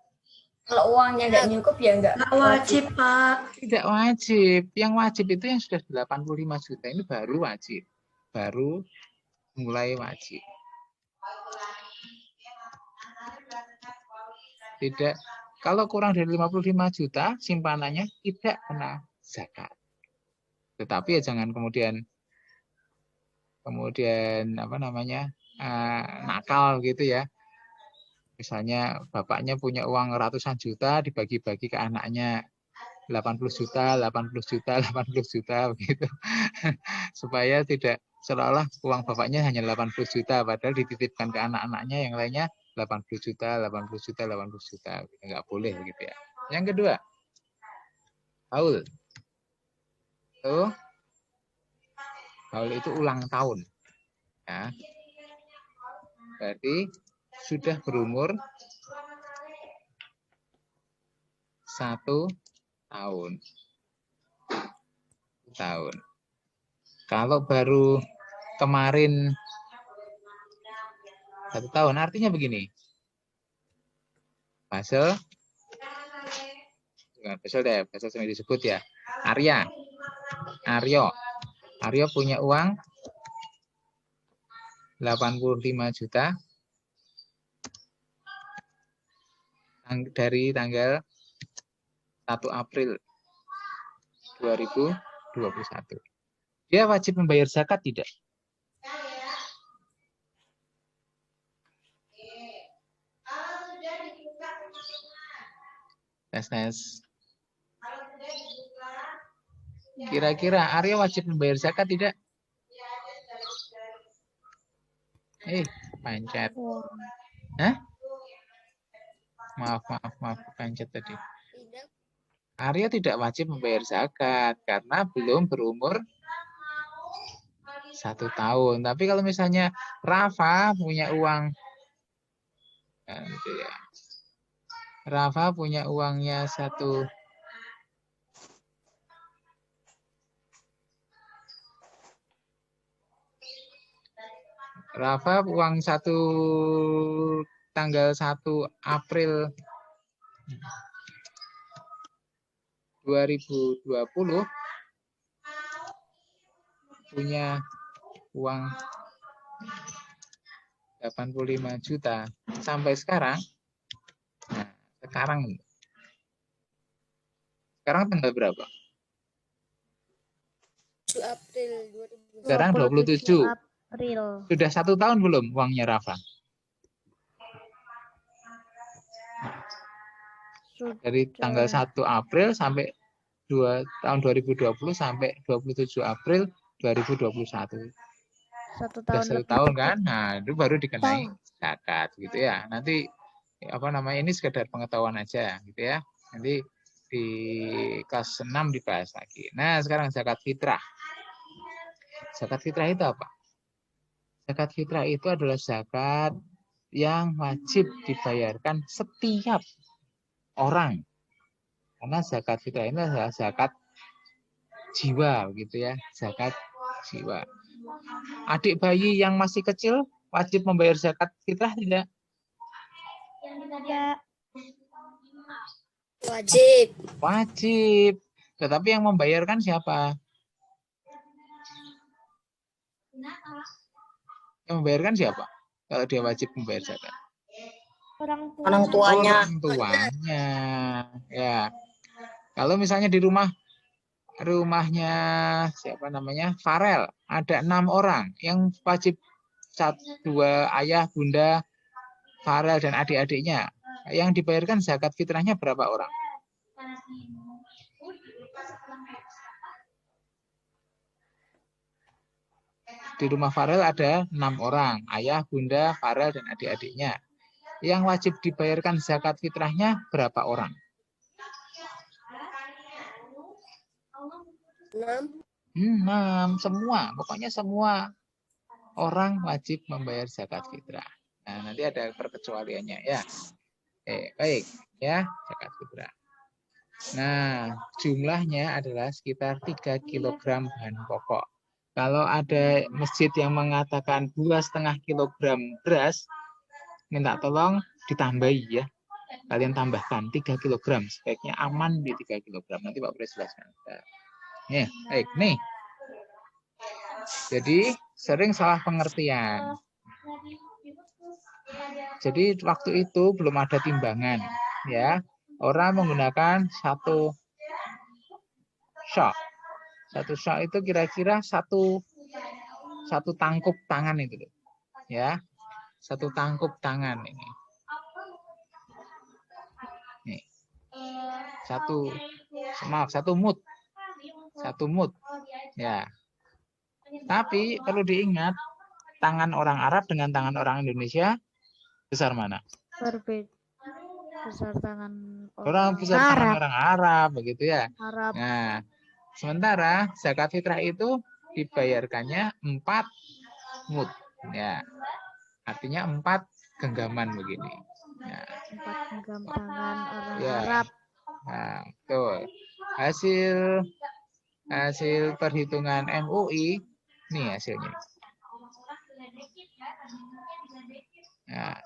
Kalau uangnya nggak cukup ya nggak wajib, Pak. Tidak wajib. Yang wajib itu yang sudah 85 juta ini baru wajib. Baru mulai wajib. Tidak. Kalau kurang dari 55 juta simpanannya tidak kena zakat. Tetapi ya jangan kemudian apa namanya? Nakal gitu ya. Misalnya bapaknya punya uang ratusan juta dibagi-bagi ke anaknya 80 juta, 80 juta, 80 juta begitu. Supaya tidak seolah-olah uang bapaknya hanya 80 juta, padahal dititipkan ke anak-anaknya yang lainnya 80 juta, 80 juta, 80 juta. Nggak boleh gitu ya. Yang kedua, haul. Haul itu ulang tahun. Ya. Berarti sudah berumur 1 tahun. Kalau baru kemarin 1 tahun, artinya begini. Basel cuma disebut ya. Aryo punya uang 85 juta dari tanggal 1 April 2021. Dia wajib membayar zakat tidak? Tes. Kira-kira Aryo wajib membayar zakat tidak? Pancet. Hah? Maaf, pancet tadi. Aryo tidak wajib membayar zakat karena belum berumur 1 tahun. Tapi kalau misalnya Rafa punya uang, Rafa punya uangnya 1 Rafa uang tanggal 1 April 2020 punya uang 85 juta sampai sekarang. Nah, sekarang tanggal berapa? 7 April 2020. Sekarang 27 April. Sudah 1 tahun belum uangnya Rafa? Dari tanggal 1 April sampai tahun 2020 sampai 27 April 2021. 1 Sudah tahun 1 tahun kan? Nah, itu baru dikenai zakat gitu ya. Nanti ini sekedar pengetahuan aja gitu ya. Nanti di kelas 6 dibahas lagi. Nah, sekarang zakat fitrah. Zakat fitrah itu apa? Zakat fitrah itu adalah zakat yang wajib dibayarkan setiap orang. Karena zakat fitrah ini adalah zakat jiwa gitu ya, zakat jiwa. Adik bayi yang masih kecil wajib membayar zakat fitrah tidak? Wajib. Tetapi yang membayarkan siapa? Yang membayarkan siapa? Kalau dia wajib membayar zakat. Orang tuanya. Orang tuanya. Ya. Kalau misalnya di rumahnya siapa namanya? Farel, ada 6 orang yang wajib 2 ayah, bunda, Farel dan adik-adiknya. Yang dibayarkan zakat fitrahnya berapa orang? Di rumah Farel ada 6 orang, ayah, bunda, Farel dan adik-adiknya. Yang wajib dibayarkan zakat fitrahnya berapa orang? 6. Semua, pokoknya semua orang wajib membayar zakat fitrah. Nah, nanti ada perkecualiannya ya. Baik ya, zakat fitrah. Nah, jumlahnya adalah sekitar 3 kg bahan pokok. Kalau ada masjid yang mengatakan 2,5 kg beras, minta tolong ditambahi ya. Kalian tambahkan 3 kg. Sebaiknya aman di 3 kg. Nanti Pak Pres jelaskan. Ya, baik. Nih. Jadi sering salah pengertian. Jadi waktu itu belum ada timbangan. Ya. Orang menggunakan 1 syok. 1 syok itu kira-kira satu tangkup tangan itu. Ya. 1 tangkup tangan ini. Nih. 1 mut. 1 mut. Ya. Tapi perlu diingat, tangan orang Arab dengan tangan orang Indonesia besar mana? Berbeda. Besar tangan Orang besar tangan orang Arab, begitu ya. Arab. Nah, sementara zakat fitrah itu dibayarkannya 4 mud, ya. Artinya 4 genggaman begini. Ya. 4 genggam tangan orang Ya. Arab. Nah, betul. Hasil perhitungan MUI, nih hasilnya. Nah,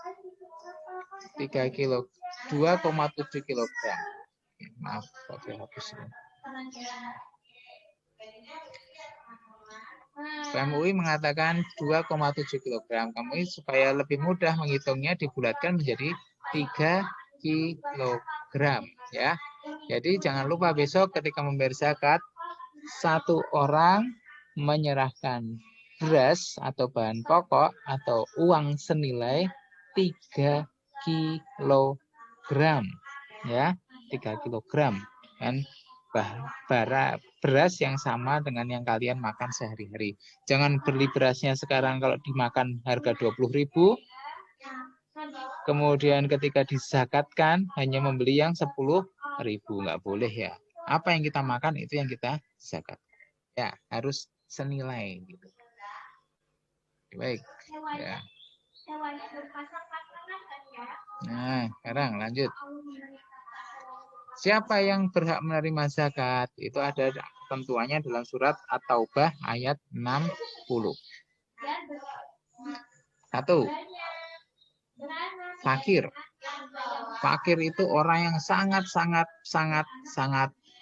3 kilo, 2,7 kilogram. Maaf, saya hapus ini. MUI mengatakan 2,7 kilogram. Kamu supaya lebih mudah menghitungnya dibulatkan menjadi 3 kilogram, ya. Jadi jangan lupa besok ketika membayar zakat, satu orang menyerahkan beras atau bahan pokok atau uang senilai 3 kilogram, ya, 3 kilogram. Dan beras yang sama dengan yang kalian makan sehari-hari. Jangan beli berasnya sekarang kalau dimakan harga 20.000, kemudian ketika dizakatkan hanya membeli yang 10.000, nggak boleh ya. Apa yang kita makan itu yang kita zakat. Ya, harus senilai gitu. Baik, ya. Nah, sekarang lanjut. Siapa yang berhak menerima zakat? Itu ada ketentuannya dalam surat At-Taubah ayat 60. 1. Fakir. Fakir itu orang yang sangat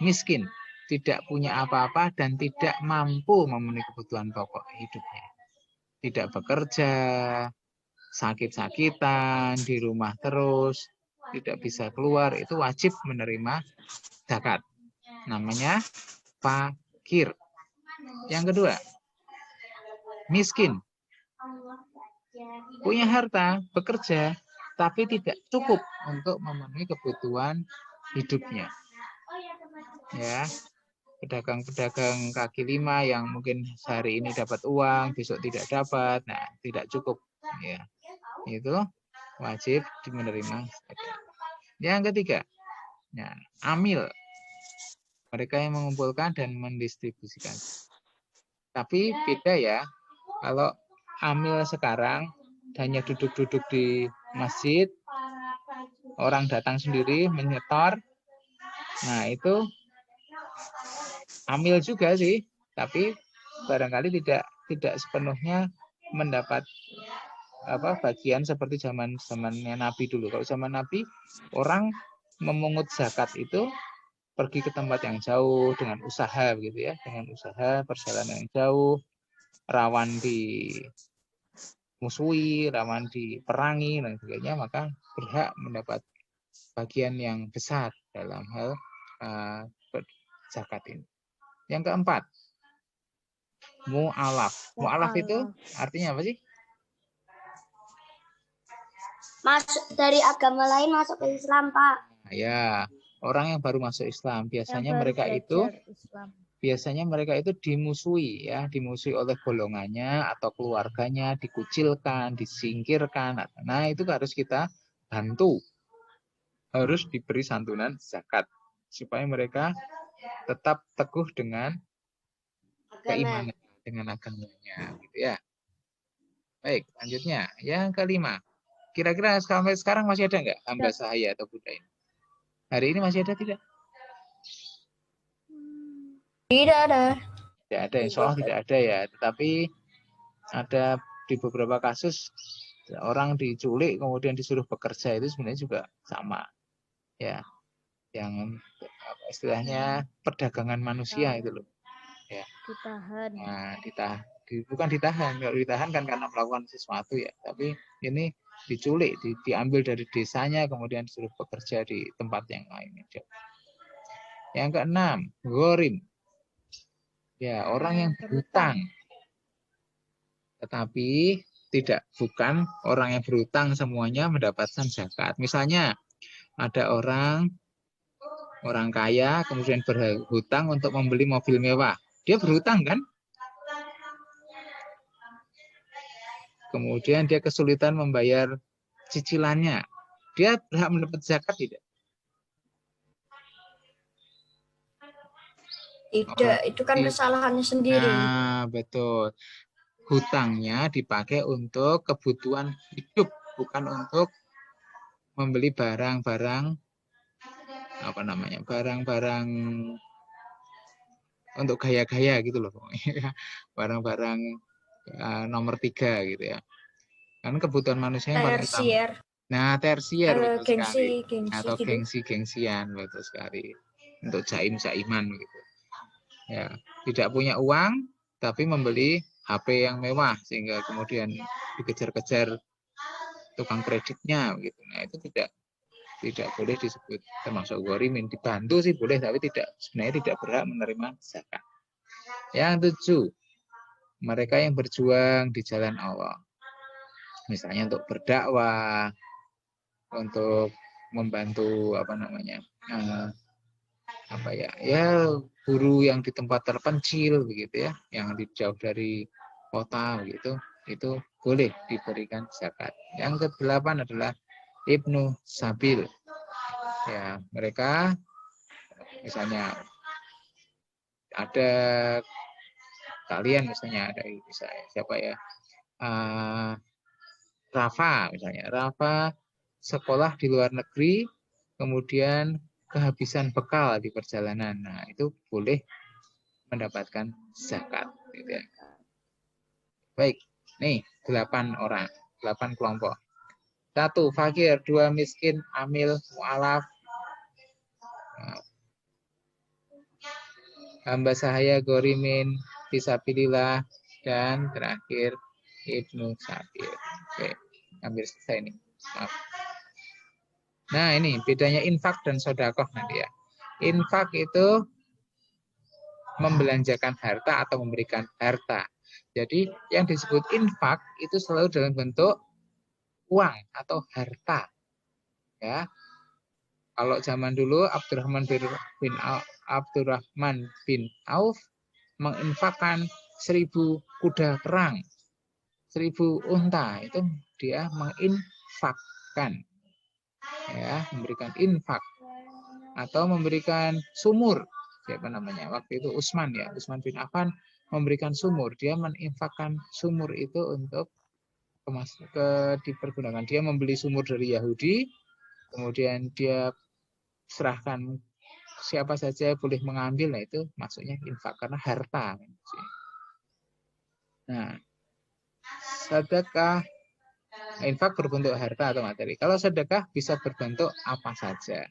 miskin, tidak punya apa-apa dan tidak mampu memenuhi kebutuhan pokok hidupnya. Tidak bekerja, sakit-sakitan, di rumah terus, tidak bisa keluar, itu wajib menerima zakat. Namanya fakir. Yang kedua, miskin. Punya harta, bekerja, tapi tidak cukup untuk memenuhi kebutuhan hidupnya. Ya, pedagang-pedagang kaki lima yang mungkin sehari ini dapat uang, besok tidak dapat, nah tidak cukup. Ya, itu wajib menerima zakat. Yang ketiga, ya, amil, mereka yang mengumpulkan dan mendistribusikan. Tapi beda ya, kalau amil sekarang hanya duduk-duduk di masjid, orang datang sendiri menyetor, nah itu amil juga sih, tapi barangkali tidak sepenuhnya mendapat bagian seperti zamannya Nabi dulu. Kalau zaman Nabi, orang memungut zakat itu pergi ke tempat yang jauh dengan usaha begitu ya, dengan usaha perjalanan yang jauh, rawan dimusuhi, rawan diperangi dan sebagainya, maka berhak mendapat bagian yang besar dalam hal zakat ini. Yang keempat, mu'alaf. Mu'alaf itu artinya apa sih? Masuk dari agama lain masuk ke Islam, Pak. Ya, orang yang baru masuk Islam, biasanya mereka itu dimusuhi ya, dimusuhi oleh golongannya atau keluarganya, dikucilkan, disingkirkan. Nah, itu harus kita bantu. Harus diberi santunan zakat supaya mereka tetap teguh dengan keimanan, dengan agamanya gitu ya. Baik, lanjutnya yang kelima. Kira-kira sampai sekarang masih ada nggak hamba sahaya atau budak ini? Hari ini masih ada tidak? Tidak ada. Tidak ada, insya Allah tidak ada ya. Tetapi ada di beberapa kasus orang diculik kemudian disuruh bekerja, itu sebenarnya juga sama ya. Yang istilahnya perdagangan manusia itu loh. Ya. Ditahan. Nah, bukan ditahan. Kalau ditahan kan karena melakukan sesuatu ya. Tapi ini diculik, diambil dari desanya kemudian disuruh bekerja di tempat yang lain. Yang keenam, ghorim. Ya, orang yang berhutang. Tetapi bukan orang yang berhutang semuanya mendapatkan zakat. Misalnya ada orang kaya kemudian berhutang untuk membeli mobil mewah. Dia berhutang kan? kemudian dia kesulitan membayar cicilannya, dia berhak mendapat zakat tidak? Tidak, itu kan kesalahannya sendiri. Nah, betul. Hutangnya dipakai untuk kebutuhan hidup, bukan untuk membeli barang-barang apa namanya? Barang-barang untuk gaya-gaya gitu loh pokoknya. Barang-barang nomor 3 gitu ya. Kan kebutuhan manusia yang paling utama. Tersier. Nah, tersier betul sekali. Gengsi Atau gitu. gengsi-gengsian betul sekali. Untuk jaim-jaiman gitu. Ya, tidak punya uang tapi membeli HP yang mewah sehingga kemudian dikejar-kejar tukang kreditnya gitu. Nah, itu tidak boleh disebut termasuk ghorimin. Dibantu sih boleh tapi sebenarnya tidak berhak menerima zakat. Yang 7, mereka yang berjuang di jalan Allah. Misalnya untuk berdakwah, untuk membantu guru yang di tempat terpencil begitu ya, yang jauh dari kota begitu, itu boleh diberikan zakat. Yang ke-8 adalah Ibnu Sabil. Ya, mereka misalnya ada kalian misalnya ada siapa ya? Rafa misalnya. Rafa sekolah di luar negeri, kemudian kehabisan bekal di perjalanan. Nah, itu boleh mendapatkan zakat. Gitu ya. Baik, nih 8 orang, 8 kelompok. 1 fakir, 2 miskin, amil, mu'alaf, hamba sahaya, gorimin, fisabilillah, dan terakhir Ibnu Sabil. Oke, hampir selesai nih. Maaf. Nah, ini bedanya infak dan sedekah nanti ya. Infak itu membelanjakan harta atau memberikan harta. Jadi yang disebut infak itu selalu dalam bentuk uang atau harta. Ya. Kalau zaman dulu Abdurrahman bin Auf menginfakkan 1000 kuda perang, 1000 unta, itu dia menginfakkan. Ya, memberikan infak atau memberikan sumur. Siapa namanya? Waktu itu Utsman ya, Utsman bin Affan memberikan sumur. Dia meninfakkan sumur itu untuk dipergunakan. Dia membeli sumur dari Yahudi, kemudian dia serahkan siapa saja boleh mengambil. Nah, itu maksudnya infak karena harta. Nah, sedekah, infak berbentuk harta atau materi. Kalau sedekah bisa berbentuk apa saja.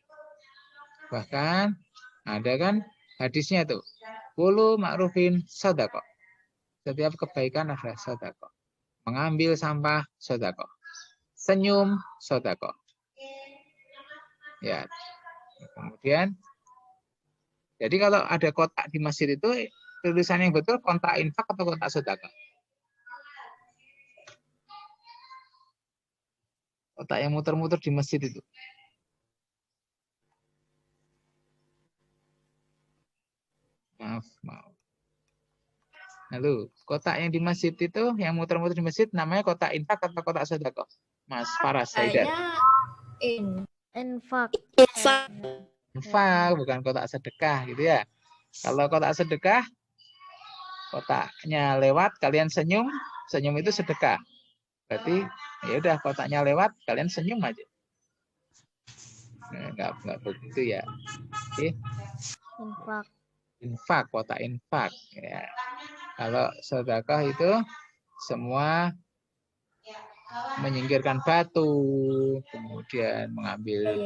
Bahkan ada kan hadisnya tuh, kullu ma'rufin sedekah. Setiap kebaikan adalah sedekah. Mengambil sampah sedekah. Senyum sedekah. Ya. Kemudian jadi kalau ada kotak di masjid itu tulisan yang betul kotak infak atau kotak sedekah? Kotak yang muter-muter di masjid itu. Maaf. Lalu, kotak yang di masjid itu, yang muter-muter di masjid, namanya kotak infak atau kotak sedekah? Mas Faras Haidar. Infak. Infak, bukan kotak sedekah gitu ya. Kalau kotak sedekah, kotaknya lewat, kalian senyum, senyum itu sedekah. Berarti ya udah kotaknya lewat, kalian senyum aja. Enggak begitu ya. Oke. Infak, kotak infak ya. Kalau sedekah itu semua menyingkirkan batu, kemudian mengambil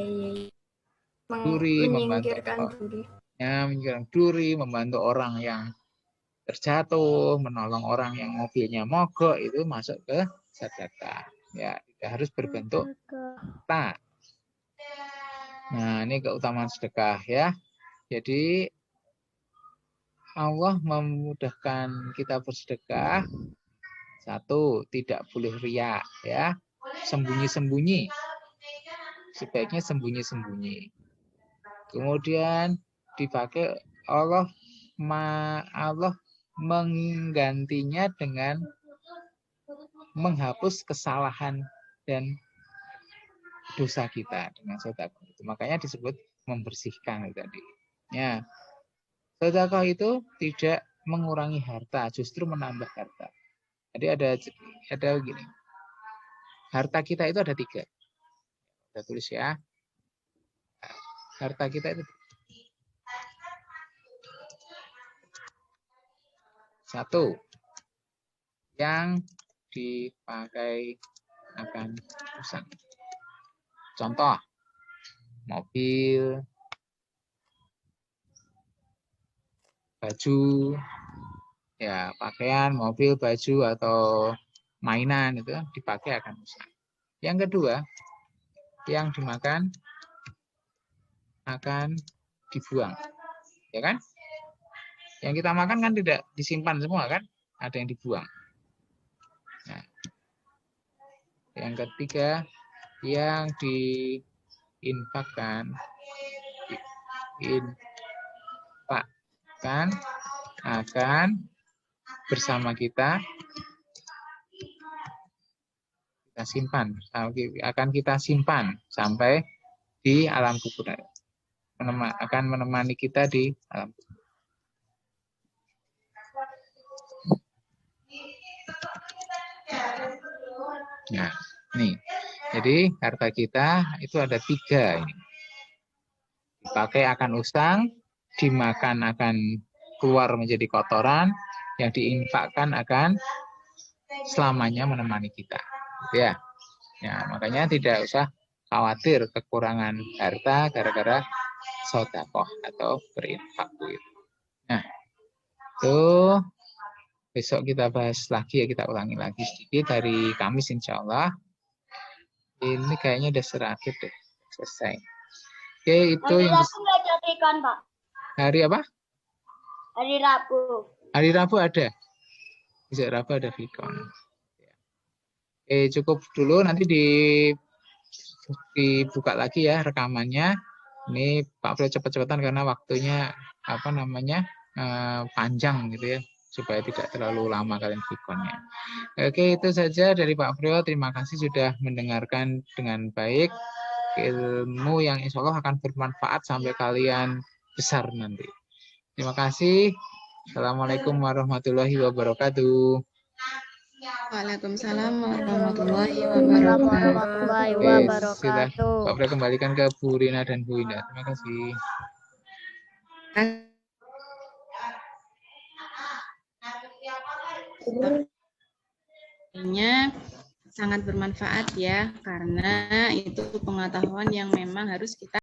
duri, menyingkirkan duri, membantu orang yang terjatuh, menolong orang yang mobilnya mogok, itu masuk ke sedekah. Ya, tidak harus berbentuk harta. Nah, ini keutamaan sedekah ya. Jadi Allah memudahkan kita bersedekah. 1, tidak boleh riya ya. Sembunyi-sembunyi. Sebaiknya sembunyi-sembunyi. Kemudian dipakai Allah menggantinya dengan menghapus kesalahan dan dosa kita dengan sedekah itu. Makanya disebut membersihkan itu tadi. Ya. Sedekah itu tidak mengurangi harta, justru menambah harta. Jadi ada begini. Harta kita itu ada 3. Kita tulis ya. Harta kita itu 1 yang dipakai akan usang. Contoh, mobil, baju, ya pakaian, mobil, baju atau mainan itu dipakai akan usang. Yang kedua, yang dimakan akan dibuang, ya kan? Yang kita makan kan tidak disimpan semua kan? Ada yang dibuang. Nah, yang ketiga, yang diinfakkan akan bersama kita simpan, akan kita simpan sampai di alam kubur, akan menemani kita di alam kubur. Nah, nih. Jadi harta kita itu ada 3 ini. Dipakai akan usang, dimakan akan keluar menjadi kotoran, yang diinfakkan akan selamanya menemani kita. Gitu ya. Ya, makanya tidak usah khawatir kekurangan harta gara-gara sedekah atau berinfak gitu. Nah, itu besok kita bahas lagi ya, kita ulangi lagi sedikit hari Kamis insya Allah. Ini kayaknya udah terakhir deh, selesai. Oke, itu yang Pak. hari apa? Hari Rabu. Hari Rabu ada. Besok Rabu ada Vikon. Oke, cukup dulu, nanti dibuka lagi ya rekamannya. Ini Pak Fred cepet-cepetan karena waktunya panjang gitu ya, supaya tidak terlalu lama kalian Vikonnya. Oke, itu saja dari Pak Frio. Terima kasih sudah mendengarkan dengan baik ilmu yang insya Allah akan bermanfaat sampai kalian besar nanti. Terima kasih. Assalamualaikum warahmatullahi wabarakatuh. Waalaikumsalam warahmatullahi Warahmatullahi wabarakatuh. Sudah wabarakatuh. Pak Frio kembalikan ke Bu Rina dan Bu Indah. Terima kasih. Ini sangat bermanfaat ya, karena itu pengetahuan yang memang harus kita